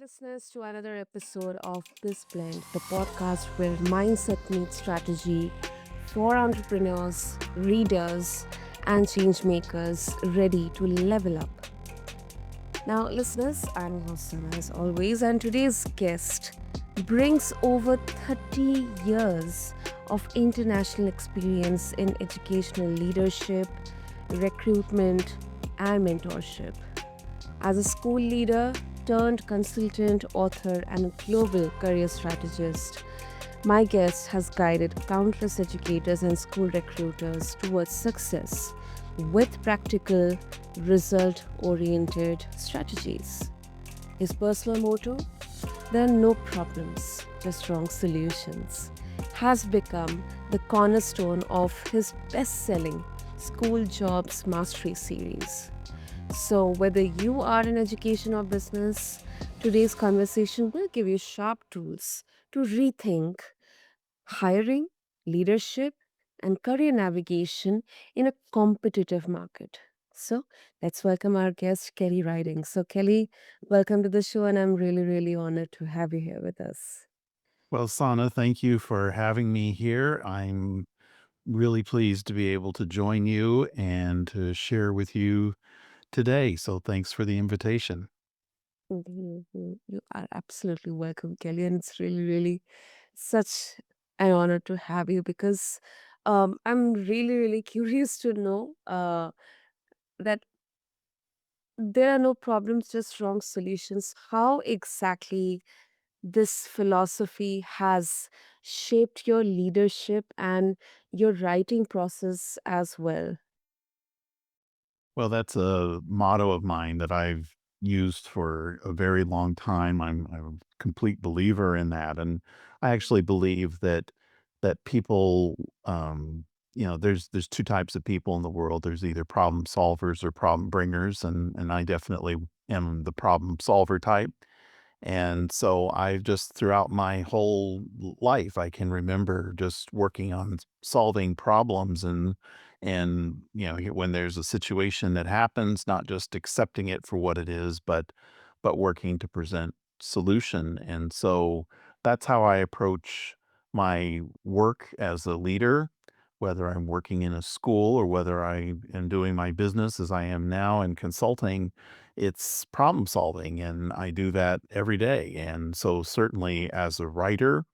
listeners, to another episode of BizBlend, the podcast where mindset meets strategy for entrepreneurs, readers, and change makers ready to level up. Now, listeners, I'm Hossan as always, and today's guest brings over 30 years of international experience in educational leadership, recruitment, and mentorship. As a school leader turned consultant, author, and global career strategist, my guest has guided countless educators and school recruiters towards success with practical, result oriented strategies. His personal motto, there are no problems, just wrong solutions, has become the cornerstone of his best selling School Jobs Mastery series. So, whether you are in education or business, today's conversation will give you sharp tools to rethink hiring, leadership, and career navigation in a competitive market. So, let's welcome our guest, Kelley Ridings. So, Kelly, welcome to the show, and I'm really, really honored to have you here with us. Well, Sana, thank you for having me here. I'm really pleased to be able to join you and to share with you today. So thanks for the invitation. You are absolutely welcome, Kelly, and it's really, really such an honor to have you because I'm really, really curious to know that there are no problems, just wrong solutions. How exactly this philosophy has shaped your leadership and your writing process as well? Well, that's a motto of mine that I've used for a very long time. I'm a complete believer in that, and I actually believe that people, there's two types of people in the world. There's either problem solvers or problem bringers, and I definitely am the problem solver type. And so I've just throughout my whole life, I can remember just working on solving problems and when there's a situation that happens, not just accepting it for what it is, but working to present solution. And so that's how I approach my work as a leader, whether I'm working in a school or whether I am doing my business as I am now in consulting. It's problem solving, and I do that every day. And so, certainly, as a writer,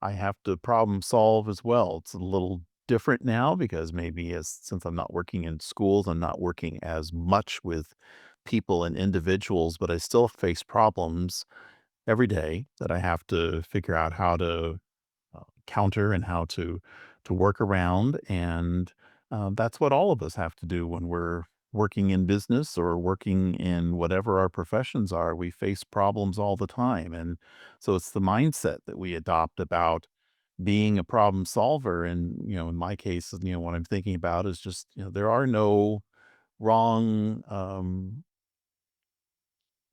I have to problem solve as well. It's a little different now because maybe since I'm not working in schools, I'm not working as much with people and individuals, but I still face problems every day that I have to figure out how to counter and how to work around. And that's what all of us have to do when we're working in business or working in whatever our professions are. We face problems all the time. And so it's the mindset that we adopt about being a problem solver. And, in my case, what I'm thinking about is just, there are no wrong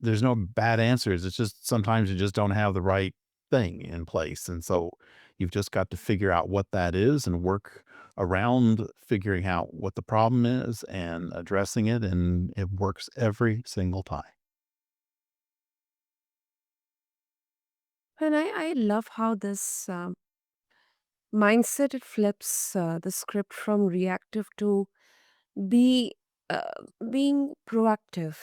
there's no bad answers. It's just sometimes you just don't have the right thing in place. And so you've just got to figure out what that is and work around figuring out what the problem is and addressing it. And it works every single time. And I love how this mindset it flips the script from reactive to be being proactive.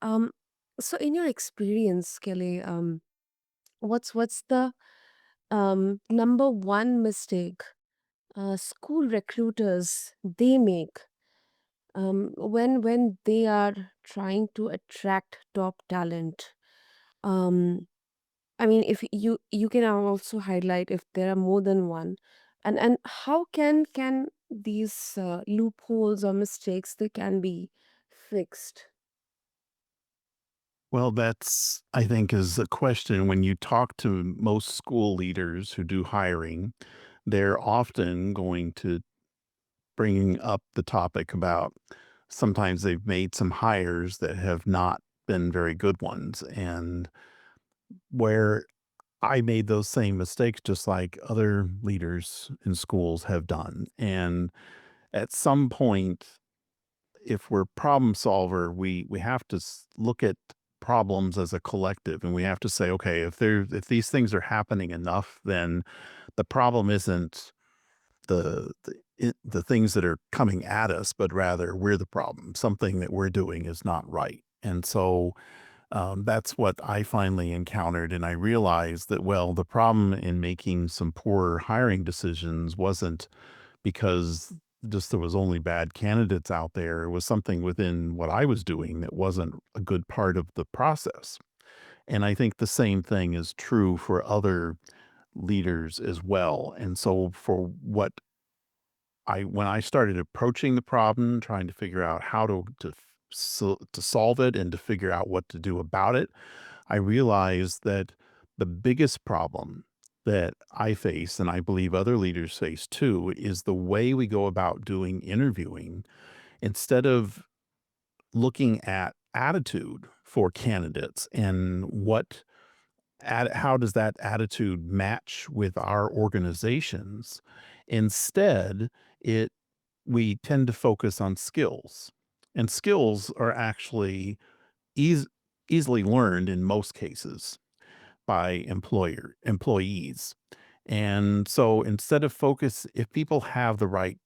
Um, so, in your experience, Kelly, what's the number one mistake school recruiters they make when they are trying to attract top talent? Um, I mean, if you can also highlight if there are more than one, and how can these loopholes or mistakes they can be fixed? Well, that's, I think, is a question when you talk to most school leaders who do hiring, they're often going to bring up the topic about sometimes they've made some hires that have not been very good ones. And where I made those same mistakes just like other leaders in schools have done. And at some point, if we're problem solver, we have to look at problems as a collective, and we have to say, okay, if these things are happening enough, then the problem isn't the things that are coming at us, but rather we're the problem. Something that we're doing is not right. And so that's what I finally encountered. And I realized that, well, the problem in making some poor hiring decisions wasn't because just there was only bad candidates out there. It was something within what I was doing that wasn't a good part of the process. And I think the same thing is true for other leaders as well. And so for what when I started approaching the problem, trying to figure out how to solve it and to figure out what to do about it, I realized that the biggest problem that I face, and I believe other leaders face too, is the way we go about doing interviewing. Instead of looking at attitude for candidates and how does that attitude match with our organizations, instead, it we tend to focus on skills. And skills are actually eas easily learned in most cases by employees. And so instead of focus if people have the right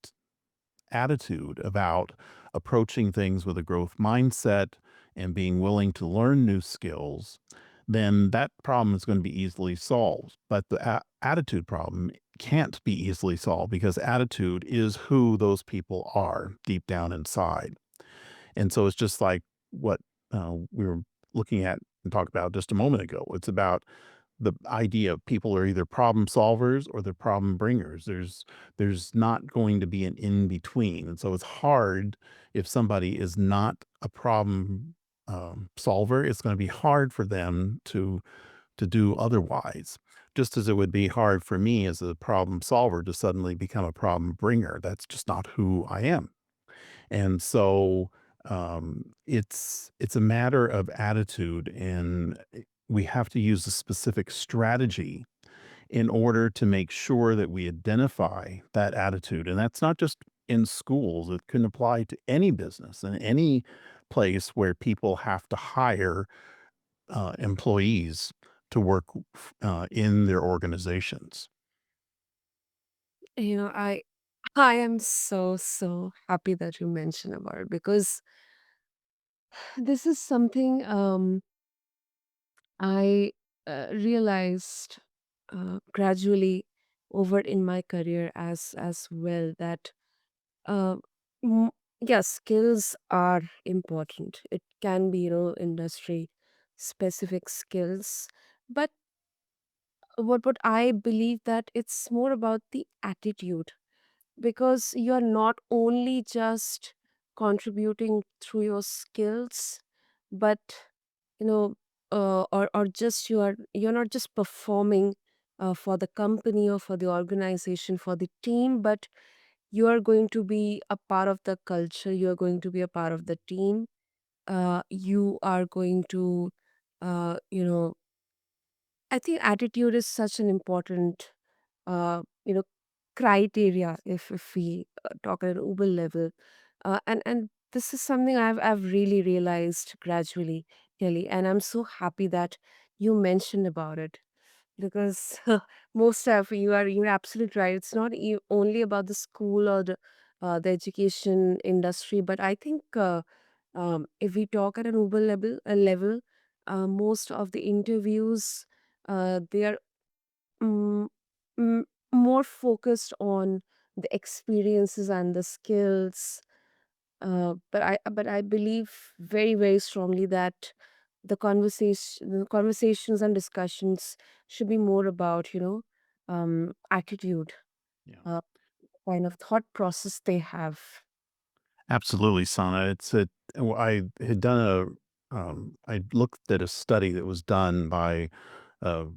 attitude about approaching things with a growth mindset and being willing to learn new skills, then that problem is going to be easily solved. But the attitude problem can't be easily solved because attitude is who those people are deep down inside. And so it's just like what we were looking at and talked about just a moment ago. It's about the idea of people are either problem solvers or they're problem bringers. There's not going to be an in between, and so it's hard if somebody is not a problem solver. It's going to be hard for them to do otherwise. Just as it would be hard for me as a problem solver to suddenly become a problem bringer. That's just not who I am. And so it's a matter of attitude, and we have to use a specific strategy in order to make sure that we identify that attitude. And that's not just in schools; it can apply to any business and any place where people have to hire employees to work in their organizations. You know, I am so happy that you mentioned about it, because this is something I realized gradually over in my career as well, that uh, m- yes, skills are important. It can be, industry specific skills, but what I believe that it's more about the attitude, because you're not only just contributing through your skills, but you know or just you're not just performing for the company or for the organization, for the team, but you are going to be a part of the culture, you are going to be a part of the team, you are going to uh, you know I think attitude is such an important uh, you know criteria, if we talk at an Uber level, and this is something I've really realized gradually, Kelly, and I'm so happy that you mentioned about it, because most of you're absolutely right. It's not only about the school or the education industry, but I think if we talk at an Uber level, most of the interviews, they are mm, mm, more focused on the experiences and the skills. But I believe very strongly that the conversations and discussions should be more about, attitude, Yeah. uh, kind of thought process they have. Absolutely, Sana. I had done I looked at a study that was done by a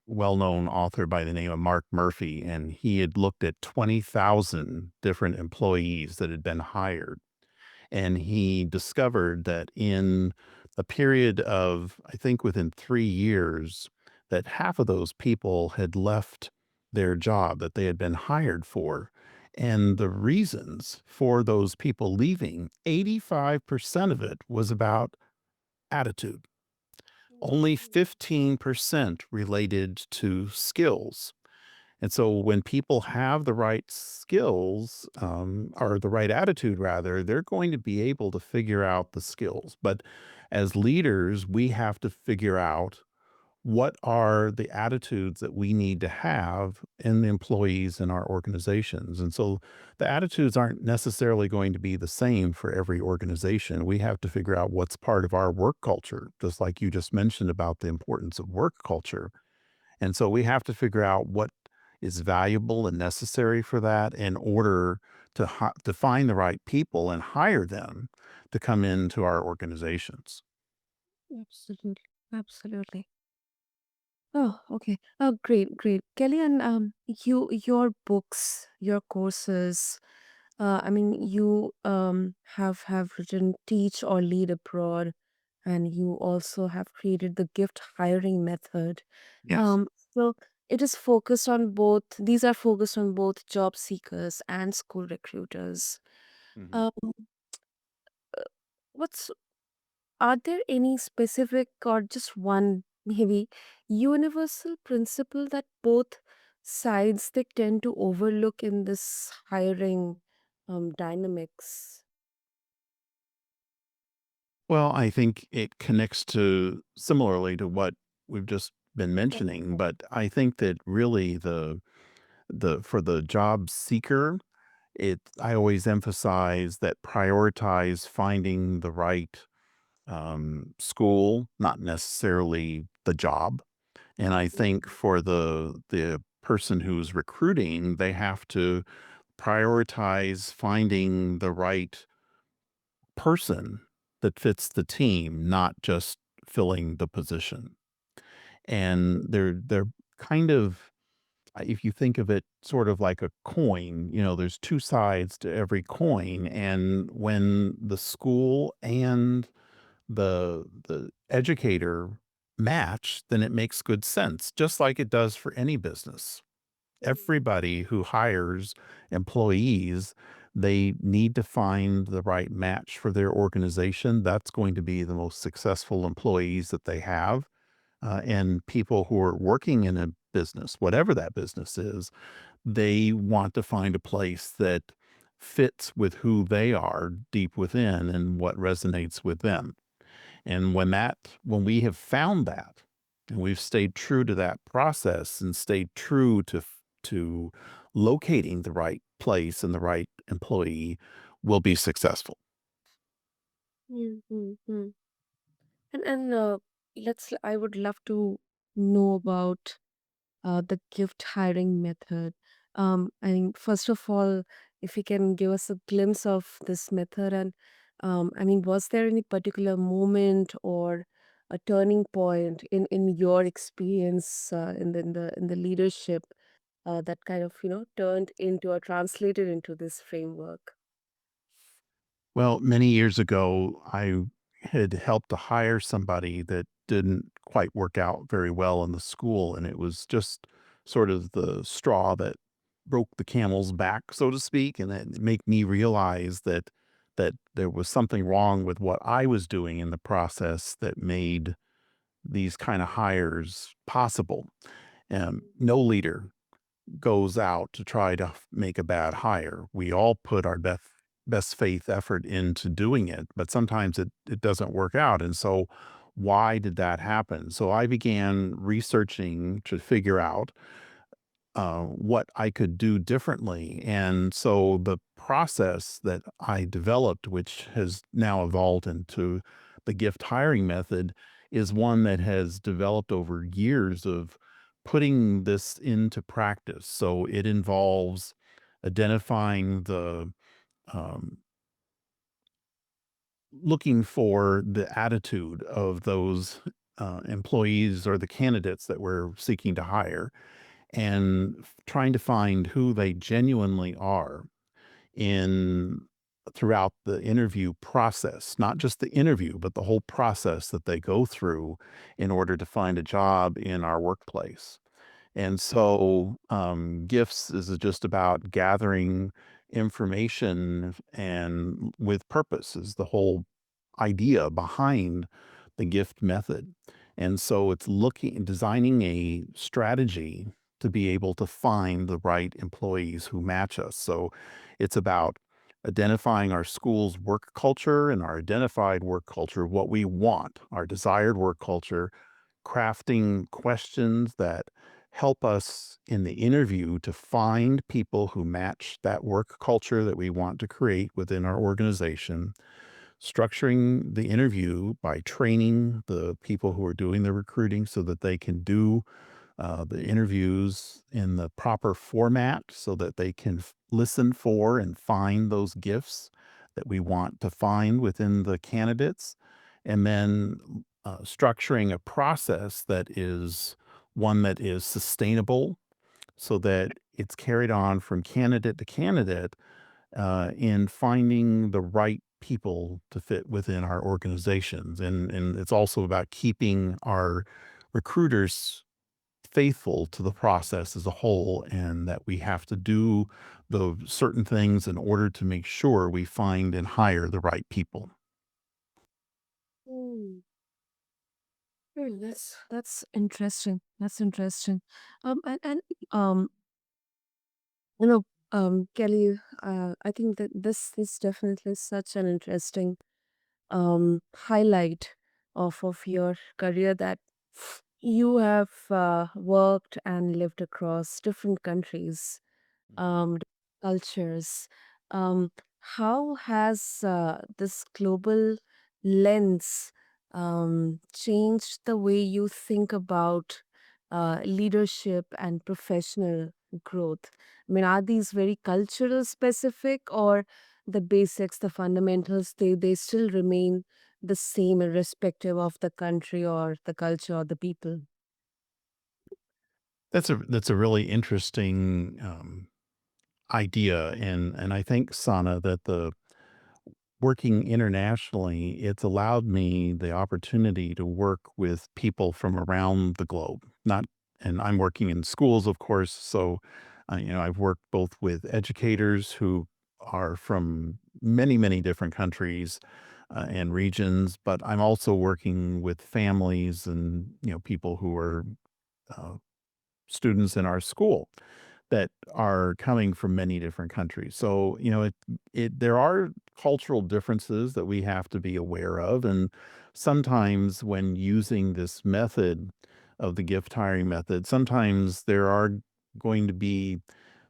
well-known author by the name of Mark Murphy, and he had looked at 20,000 different employees that had been hired. And he discovered that in a period of, I think within 3 years, that half of those people had left their job that they had been hired for. And the reasons for those people leaving, 85% of it was about attitude. only 15% related to skills. And so when people have the right skills, or the right attitude rather, they're going to be able to figure out the skills. But as leaders, we have to figure out what are the attitudes that we need to have in the employees in our organizations. And so the attitudes aren't necessarily going to be the same for every organization. We have to figure out what's part of our work culture, just like you just mentioned about the importance of work culture. And so we have to figure out what is valuable and necessary for that in order to find the right people and hire them to come into our organizations. Absolutely. Absolutely. Oh, okay. Oh, great, great. Kelly, and your books, your courses, I mean, you have written Teach or Lead Abroad, and you also have created the gift hiring method. Yes. Um, so it is focused on both, these are focused on both job seekers and school recruiters. Mhm. Um, what's Are there any specific or just one maybe universal principle that both sides they tend to overlook in this hiring dynamics? Well, I think it connects to similarly to what we've just been mentioning, but I think that really the for the job seeker, I always emphasize that prioritize finding the right school, not necessarily the job. And I think for the person who's recruiting, they have to prioritize finding the right person that fits the team, not just filling the position. And they're kind of if you think of it sort of like a coin, there's two sides to every coin. And when the school and the educator match, then it makes good sense, just like it does for any business. Everybody who hires employees, they need to find the right match for their organization. That's going to be the most successful employees that they have. And people who are working in a business, whatever that business is, they want to find a place that fits with who they are deep within and what resonates with them. And when we have found that, and we've stayed true to that process and stayed true to locating the right place and the right employee, we'll be successful. Mm-hmm. And I would love to know about the gift hiring method. I mean, first of all, if you can give us a glimpse of this method, and I mean, was there any particular moment or a turning point in your experience in the leadership that kind of turned into or translated into this framework? Well, many years ago, I had helped to hire somebody that didn't quite work out very well in the school, and it was just sort of the straw that broke the camel's back, so to speak, and it made me realize that there was something wrong with what I was doing in the process that made these kind of hires possible. No leader goes out to try to make a bad hire. We all put our best faith effort into doing it, but sometimes it doesn't work out. And so why did that happen? So I began researching to figure out what I could do differently. And so the process that I developed, which has now evolved into the gift hiring method, is one that has developed over years of putting this into practice. So it involves identifying um, looking for the attitude of those employees or the candidates that we're seeking to hire and trying to find who they genuinely are in throughout the interview process, not just the interview, but the whole process that they go through in order to find a job in our workplace. And so, gifts is just about gathering information and with purpose is the whole idea behind the gift method. And so it's designing a strategy to be able to find the right employees who match us. So it's about identifying our school's work culture and our identified work culture, what we want, our desired work culture, crafting questions that help us in the interview to find people who match that work culture that we want to create within our organization, structuring the interview by training the people who are doing the recruiting so that they can do the interviews in the proper format so that they can listen for and find those gifts that we want to find within the candidates. And then structuring a process that is one that is sustainable so that it's carried on from candidate to candidate in finding the right people to fit within our organizations. And it's also about keeping our recruiters faithful to the process as a whole, and that we have to do the certain things in order to make sure we find and hire the right people. Hmm. That's interesting. That's interesting. And um, you know, Kelly, I think that this is definitely such an interesting highlight of your career, that you have worked and lived across different countries, um, cultures. Um, how has this global lens changed the way you think about leadership and professional growth? I mean, are these very cultural specific, or the basics, the fundamentals, they still remain the same irrespective of the country or the culture or the people? That's a really interesting idea, and I think Sana that the working internationally, it's allowed me the opportunity to work with people from around the globe. Not, and I'm working in schools, of course. So, I've worked both with educators who are from many, many different countries and regions, but I'm also working with families and people who are uh, students in our school that are coming from many different countries. So, there are cultural differences that we have to be aware of. And sometimes when using this method of the gift hiring method, sometimes there are going to be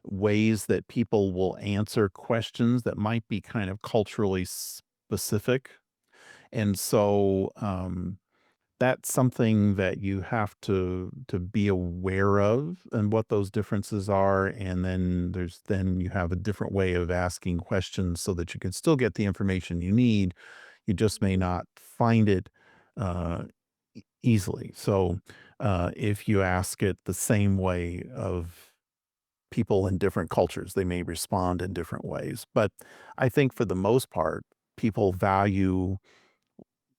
ways that people will answer questions that might be kind of culturally specific. And so, that's something that you have to be aware of and what those differences are, and then you have a different way of asking questions so that you can still get the information you need. You just may Mhm. not find it, uh, easily. So, if you ask it the same way of people in different cultures, they may respond in different ways. But I think for the most part, people value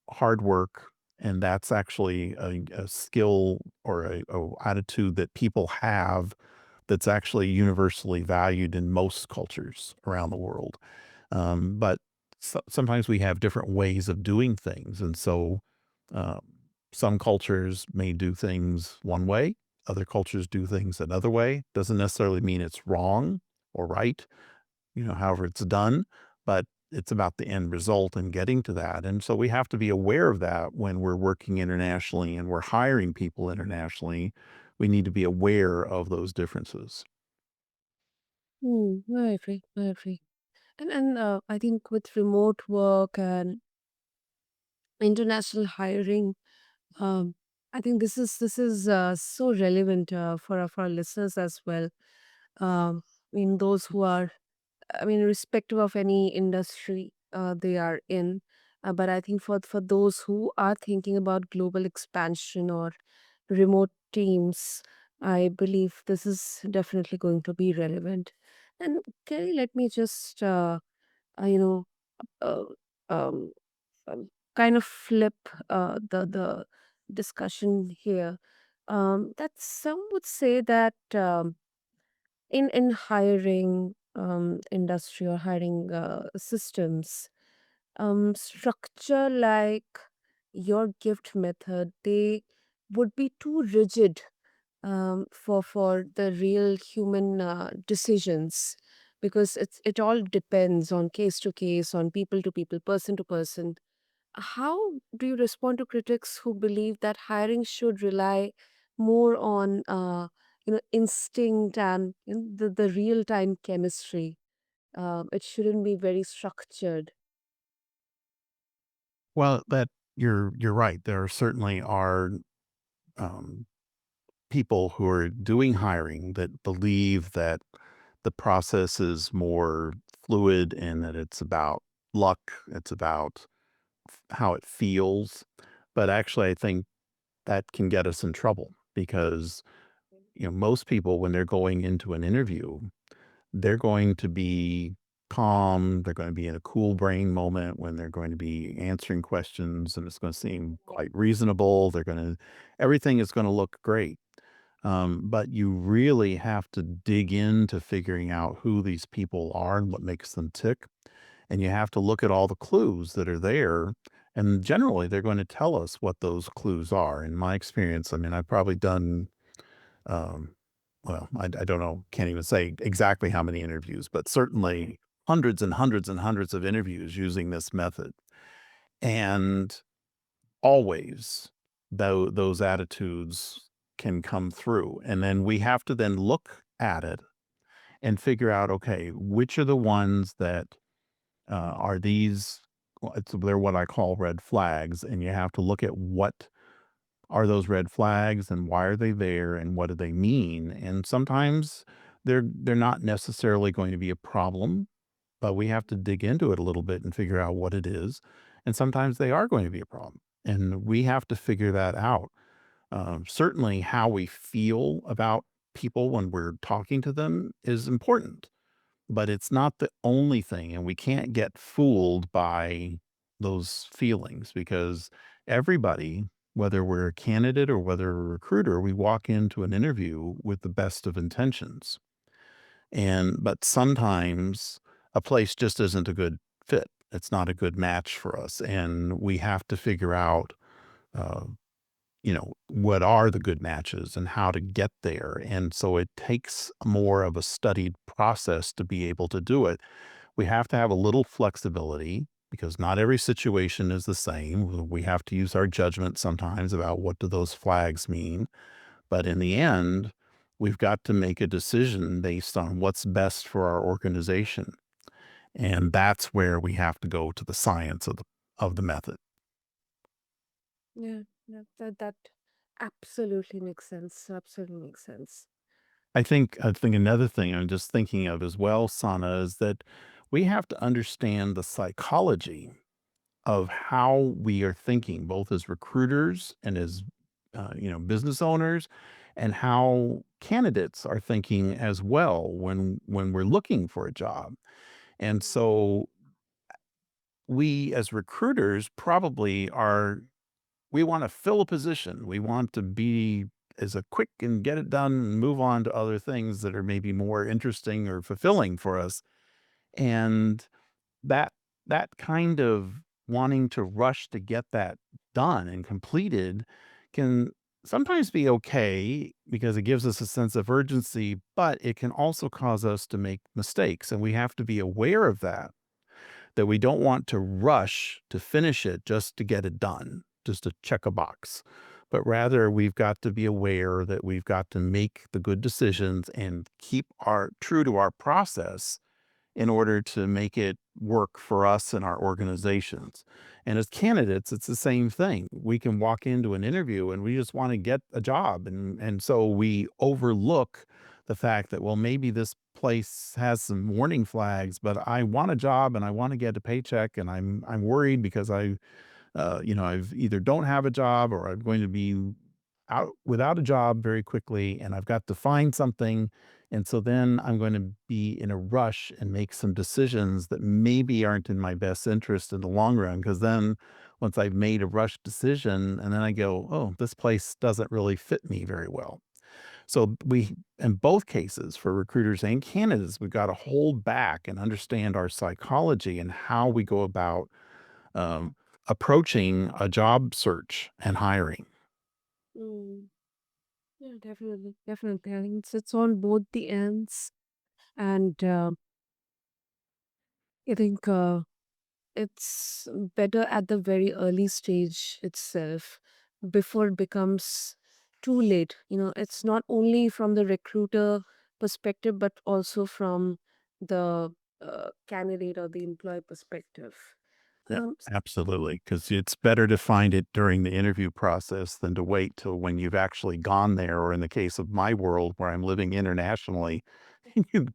hard work, and that's actually a skill or a attitude that people have that's actually universally valued in most cultures around the world. But sometimes we have different ways of doing things, and so um, some cultures may do things one way, other cultures do things another way. Doesn't necessarily mean it's wrong or right, however it's done, but it's about the end result and getting to that. And so we have to be aware of that when we're working internationally and we're hiring people internationally. We need to be aware of those differences. Hmm, I agree. I agree. And I think with remote work and international hiring, um, I think this is so relevant for our listeners as well. I mean, those who are, I mean, irrespective of any industry they are in. But I think for those who are thinking about global expansion or remote teams, I believe this is definitely going to be relevant. And Kerry, let me just, you know, uh, um, kind of flip the discussion here. That some would say that in hiring industry or hiring systems, structure like your gift method, they would be too rigid for the real human decisions, because it all depends on case to case, on people to people, person to person. How do you respond to critics who believe that hiring should rely more on instinct and the real time chemistry? It shouldn't be very structured. Well, that you're right. There certainly are um, people who are doing hiring that believe that the process is more fluid and that it's about luck, it's about how it feels. But actually, I think that can get us in trouble because, most people, when they're going into an interview, they're going to be calm. They're going to be in a cool brain moment when they're going to be answering questions and it's going to seem quite reasonable. Everything is going to look great. But you really have to dig into figuring out who these people are and what makes them tick. And you have to look at all the clues that are there. And generally, they're going to tell us what those clues are. In my experience, I mean, I've probably done, um, well, I don't know, can't even say exactly how many interviews, but certainly hundreds and hundreds and hundreds of interviews using this method. And always, though, those attitudes can come through. And then we have to then look at it and figure out, okay, which are the ones that are these, they're what I call red flags. And you have to look at what are those red flags and why are they there and what do they mean? And sometimes they're not necessarily going to be a problem, but we have to dig into it a little bit and figure out what it is. And sometimes they are going to be a problem. And we have to figure that out. Certainly, how we feel about people when we're talking to them is important, but it's not the only thing. And we can't get fooled by those feelings because everybody, whether we're a candidate or whether we're a recruiter, we walk into an interview with the best of intentions. But sometimes a place just isn't a good fit. It's not a good match for us. And we have to figure out, uh, what are the good matches and how to get there. And so it takes more of a studied process to be able to do it. We have to have a little flexibility because not every situation is the same. We have to use our judgment sometimes about what do those flags mean. But in the end, we've got to make a decision based on what's best for our organization. And that's where we have to go to the science of the method. Yeah, that absolutely makes sense. Absolutely makes sense. I think another thing I'm just thinking of as well, Sana, is that we have to understand the psychology of how we are thinking, both as recruiters and as business owners, and how candidates are thinking as well when we're looking for a job. And so we as recruiters probably are we want to fill a position. We want to be as a quick and get it done and move on to other things that are maybe more interesting or fulfilling for us. And that that kind of wanting to rush to get that done and completed can sometimes be okay because it gives us a sense of urgency, but it can also cause us to make mistakes. And we have to be aware of that we don't want to rush to finish it just to get it done, just to check a box. But rather, we've got to be aware that we've got to make the good decisions and keep our true to our process in order to make it work for us and our organizations. And as candidates, it's the same thing. We can walk into an interview and we just want to get a job. And so we overlook the fact that, well, maybe this place has some warning flags, but I want a job and I want to get a paycheck and I'm worried because I've either don't have a job or I'm going to be out without a job very quickly and I've got to find something. And so then I'm going to be in a rush and make some decisions that maybe aren't in my best interest in the long run. Cause then once I've made a rush decision and then I go, oh, this place doesn't really fit me very well. So in both cases for recruiters and candidates, we've got to hold back and understand our psychology and how we go about um, approaching a job search and hiring. Mm. Yeah, definitely. Definitely. I think it's on both the ends. And I think it's better at the very early stage itself before it becomes too late. It's not only from the recruiter perspective, but also from the candidate or the employee perspective. Yeah, Um, absolutely. Because it's better to find it during the interview process than to wait till when you've actually gone there, or in the case of my world where I'm living internationally,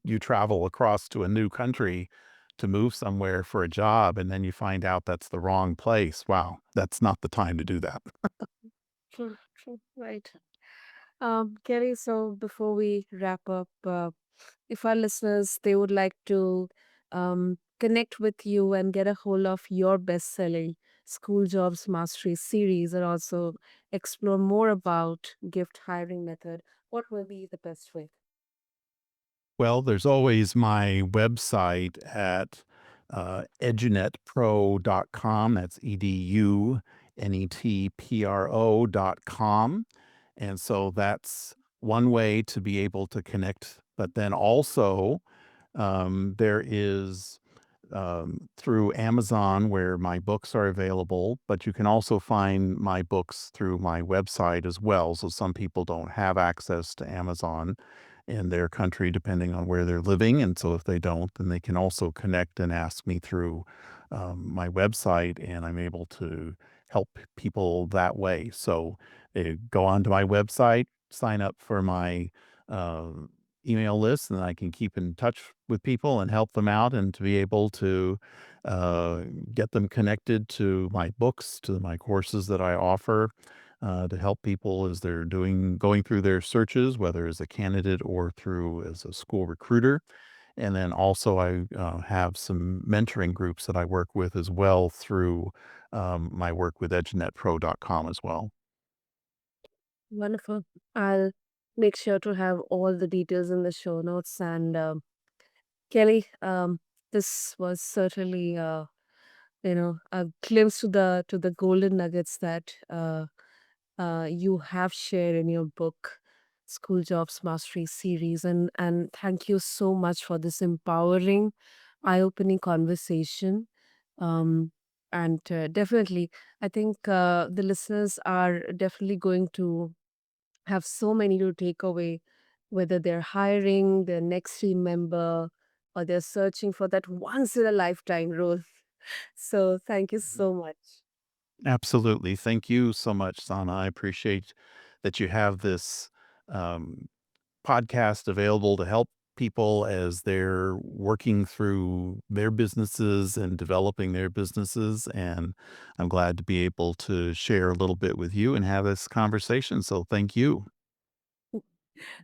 you travel across to a new country to move somewhere for a job, and then you find out that's the wrong place. Wow, that's not the time to do that. True, true, right. Kelly, so before we wrap up, if our listeners they would like to connect with you and get a hold of your best-selling School Jobs Mastery series and also explore more about gift hiring method, what will be the best way? Well, there's always my website at edunetpro.com. That's edunetpro.com. And so that's one way to be able to connect. But then also, there is through Amazon where my books are available, but you can also find my books through my website as well. So some people don't have access to Amazon in their country, depending on where they're living. And so if they don't, then they can also connect and ask me through my website, and I'm able to help people that way. So go on to my website, sign up for my uh, email list, and I can keep in touch with people and help them out, and to be able to uh, get them connected to my books, to my courses that I offer, to help people as they're going through their searches, whether as a candidate or through as a school recruiter. And then also I have some mentoring groups that I work with as well through my work with edgenetpro.com as well. Wonderful. I'll make sure to have all the details in the show notes. And Kelly, this was certainly a glimpse to the golden nuggets that you have shared in your book, School Jobs Mastery series. And thank you so much for this empowering, eye-opening conversation. Um, and definitely, I think the listeners are definitely going to have so many to take away, whether they're hiring their next team member or they're searching for that once in a lifetime role. So thank you so much. Absolutely. Thank you so much, Sana. I appreciate that you have this um, podcast available to help people as they're working through their businesses and developing their businesses. And I'm glad to be able to share a little bit with you and have this conversation. So thank you.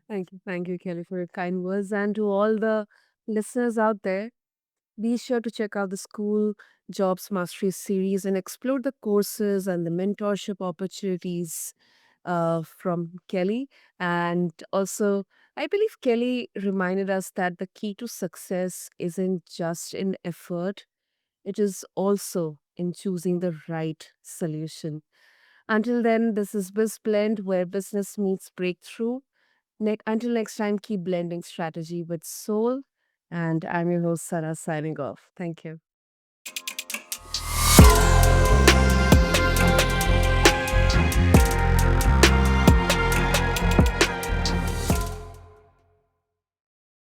Thank you, Kelly, for your kind words. And to all the listeners out there, be sure to check out the School Jobs Mastery series and explore the courses and the mentorship opportunities from Kelly. And also, I believe Kelly reminded us that the key to success isn't just in effort, it is also in choosing the right solution. Until then, this is BizBlend, where business meets breakthrough. Until next time, keep blending strategy with soul. And I'm your host, Sarah, signing off. Thank you.